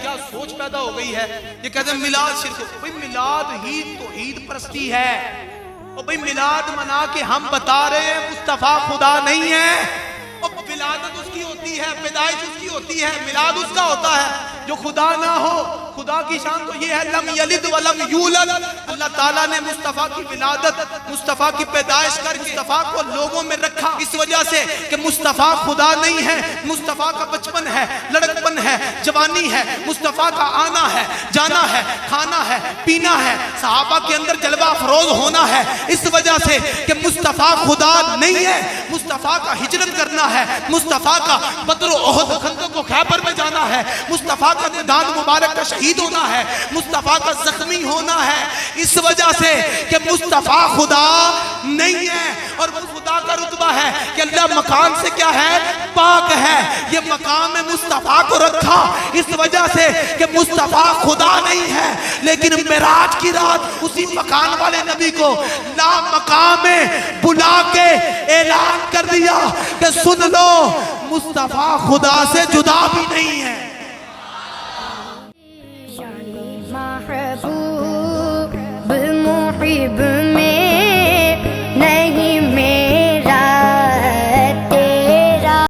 کیا سوچ پیدا ہو گئی ہے، یہ کہتے ہیں میلاد شرک ہو۔ بھئی میلاد ہی توحید پرستی ہے، اور بھئی میلاد منا کے ہم بتا رہے ہیں مصطفیٰ خدا نہیں ہے، اور ولادت اس کی ہوتی ہے، پیدائش اس کی ہوتی ہے، میلاد اس کا ہوتا ہے جو خدا نہ ہو۔ خدا کی شان تو یہ ہے لم یلد ولم یولد۔ اللہ تعالیٰ نے مصطفیٰ کی ولادت، مصطفیٰ کی پیدائش کر مصطفیٰ کو لوگوں میں رکھا اس وجہ سے کہ مصطفیٰ خدا نہیں ہے، مصطفیٰ کا بچپن ہے، لڑکپن ہے، جوانی ہے، مصطفیٰ کا آنا ہے، جانا ہے، کھانا ہے، پینا ہے، صحابہ کے اندر جلوہ افروز ہونا ہے، اس وجہ سے کہ مصطفیٰ خدا نہیں ہے۔ مصطفیٰ کا ہجرت کرنا ہے، مصطفیٰ کا بدر و احد خندق و خیبر میں جانا ہے، مصطفیٰ کا دان مبارک کا شہید ہونا ہے، مصطفیٰ کا زخمی ہونا ہے، اس وجہ سے کہ مصطفیٰ خدا نہیں ہے۔ اور وہ خدا کا رتبہ ہے کہ اللہ مکان سے کیا ہے؟ پاک ہے۔ یہ مقام مصطفیٰ کو رکھا اس وجہ سے کہ مصطفیٰ خدا نہیں ہے، لیکن معراج کی رات اسی مکان والے نبی کو لا مقام میں بلا کے اعلان کر دیا کہ سن لو مصطفیٰ خدا سے جدا بھی نہیں ہے۔